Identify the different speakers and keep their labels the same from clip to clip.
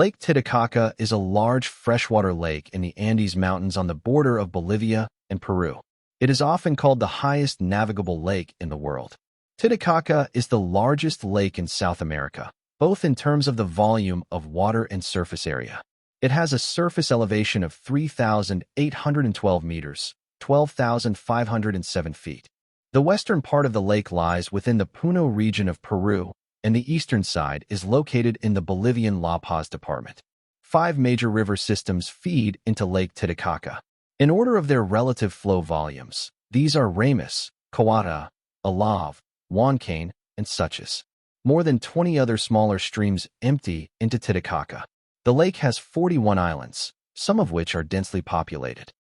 Speaker 1: Lake Titicaca is a large freshwater lake in the Andes Mountains on the border of Bolivia and Peru. It is often called the highest navigable lake in the world. Titicaca is the largest lake in South America, both in terms of the volume of water and surface area. It has a surface elevation of 3,812 meters, 12,507 feet. The western part of the lake lies within the Puno region of Peru, and the eastern side is located in the Bolivian La Paz department. 5 major river systems feed into Lake Titicaca. In order of their relative flow volumes, these are Ramus, Coata, Alave, Huancane, and Suches. More than 20 other smaller streams empty into Titicaca. The lake has 41 islands, some of which are densely populated.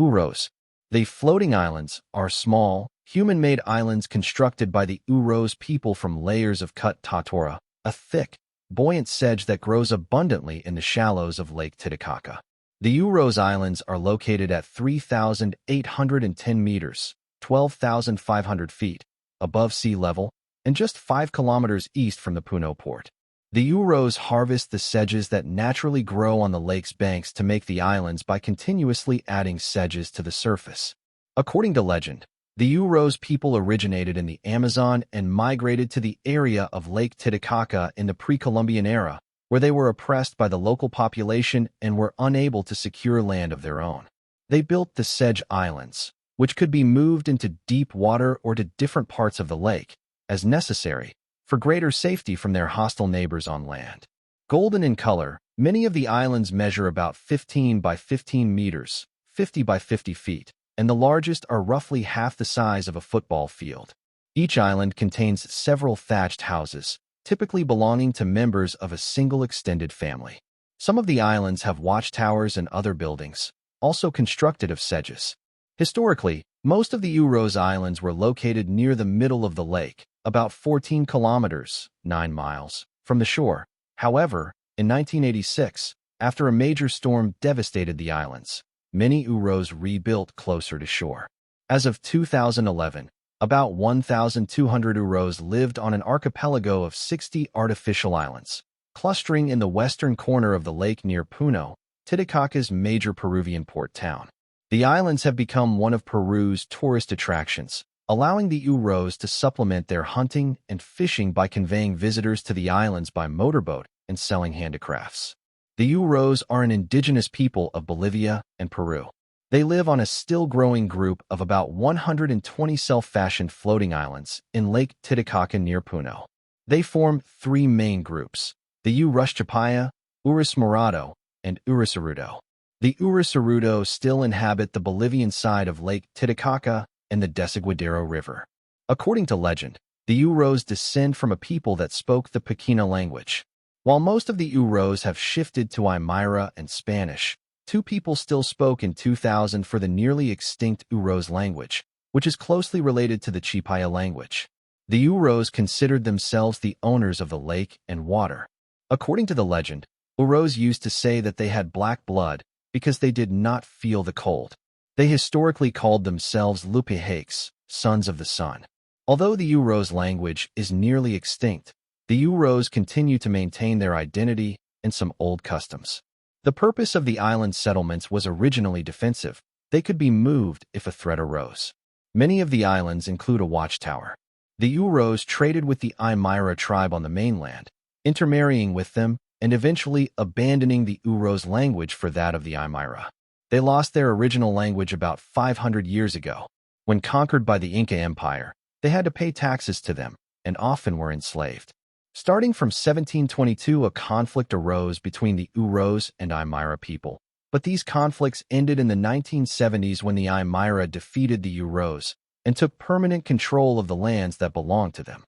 Speaker 1: Uros. The floating islands are small, human-made islands constructed by the Uros people from layers of cut tatora, a thick, buoyant sedge that grows abundantly in the shallows of Lake Titicaca. The Uros Islands are located at 3,810 meters, 12,500 feet, above sea level, and just 5 kilometers east from the Puno port. The Uros harvest the sedges that naturally grow on the lake's banks to make the islands by continuously adding sedges to the surface. According to legend, the Uros people originated in the Amazon and migrated to the area of Lake Titicaca in the pre-Columbian era, where they were oppressed by the local population and were unable to secure land of their own. They built the Sedge Islands, which could be moved into deep water or to different parts of the lake, as necessary, for greater safety from their hostile neighbors on land. Golden in color, many of the islands measure about 15 by 15 meters, 50 by 50 feet, and the largest are roughly half the size of a football field. Each island contains several thatched houses, typically belonging to members of a single extended family. Some of the islands have watchtowers and other buildings, also constructed of sedges. Historically, most of the Uros Islands were located near the middle of the lake, about 14 kilometers, 9 miles, from the shore. However, in 1986, after a major storm devastated the islands, many Uros rebuilt closer to shore. As of 2011, about 1,200 Uros lived on an archipelago of 60 artificial islands, clustering in the western corner of the lake near Puno, Titicaca's major Peruvian port town. The islands have become one of Peru's tourist attractions, allowing the Uros to supplement their hunting and fishing by conveying visitors to the islands by motorboat and selling handicrafts. The Uros are an indigenous people of Bolivia and Peru. They live on a still-growing group of about 120 self-fashioned floating islands in Lake Titicaca near Puno. They form 3 main groups: the Urushchapaya, Urus-Morado, and Urusarudo. The Urusarudo still inhabit the Bolivian side of Lake Titicaca and the Desaguadero River. According to legend, the Uros descend from a people that spoke the Pequena language. While most of the Uros have shifted to Aymara and Spanish, two people still spoke in 2000 for the nearly extinct Uros language, which is closely related to the Chipaya language. The Uros considered themselves the owners of the lake and water. According to the legend, Uros used to say that they had black blood because they did not feel the cold. They historically called themselves Lupihakes, sons of the sun. Although the Uros language is nearly extinct, the Uros continue to maintain their identity and some old customs. The purpose of the island settlements was originally defensive. They could be moved if a threat arose. Many of the islands include a watchtower. The Uros traded with the Aymara tribe on the mainland, intermarrying with them and eventually abandoning the Uros language for that of the Aymara. They lost their original language about 500 years ago. When conquered by the Inca Empire, they had to pay taxes to them and often were enslaved. Starting from 1722, a conflict arose between the Uros and Aymara people, but these conflicts ended in the 1970s when the Aymara defeated the Uros and took permanent control of the lands that belonged to them.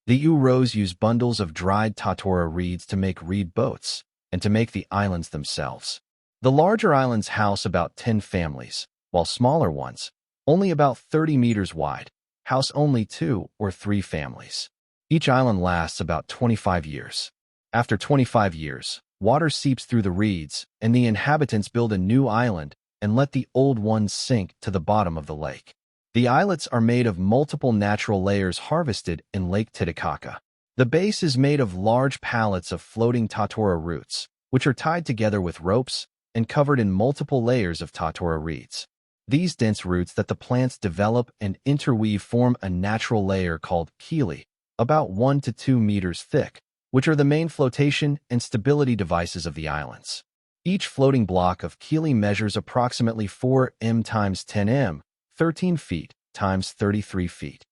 Speaker 1: The Uros use bundles of dried tatora reeds to make reed boats and to make the islands themselves. The larger islands house about 10 families, while smaller ones, only about 30 meters wide, house only 2 or 3 families. Each island lasts about 25 years. After 25 years, water seeps through the reeds, and the inhabitants build a new island and let the old ones sink to the bottom of the lake. The islets are made of multiple natural layers harvested in Lake Titicaca. The base is made of large pallets of floating tatora roots, which are tied together with ropes and covered in multiple layers of tatora reeds. These dense roots that the plants develop and interweave form a natural layer called kili, about 1 to 2 meters thick, which are the main flotation and stability devices of the islands. Each floating block of kili measures approximately 4 m times 10 m, 13 feet times 33 feet.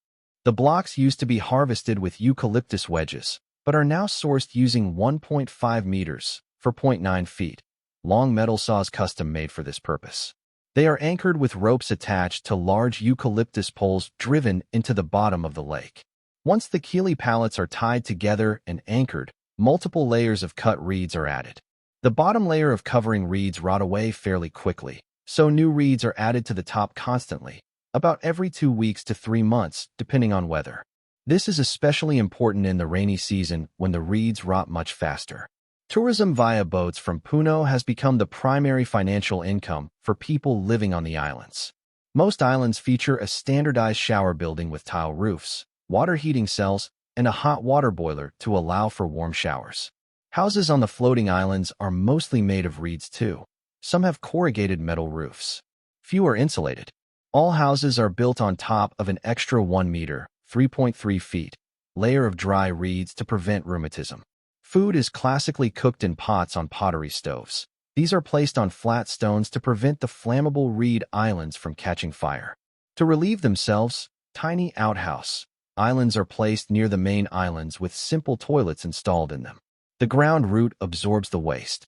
Speaker 1: The blocks used to be harvested with eucalyptus wedges, but are now sourced using 1.5 meters for 0.9 feet, long metal saws custom made for this purpose. They are anchored with ropes attached to large eucalyptus poles driven into the bottom of the lake. Once the kili pallets are tied together and anchored, multiple layers of cut reeds are added. The bottom layer of covering reeds rot away fairly quickly, so new reeds are added to the top constantly, about every 2 weeks to 3 months, depending on weather. This is especially important in the rainy season when the reeds rot much faster. Tourism via boats from Puno has become the primary financial income for people living on the islands. Most islands feature a standardized shower building with tile roofs, water heating cells, and a hot water boiler to allow for warm showers. Houses on the floating islands are mostly made of reeds too. Some have corrugated metal roofs. Few are insulated. All houses are built on top of an extra 1 meter, 3.3 feet, layer of dry reeds to prevent rheumatism. Food is classically cooked in pots on pottery stoves. These are placed on flat stones to prevent the flammable reed islands from catching fire. To relieve themselves, tiny outhouse islands are placed near the main islands with simple toilets installed in them. The ground root absorbs the waste.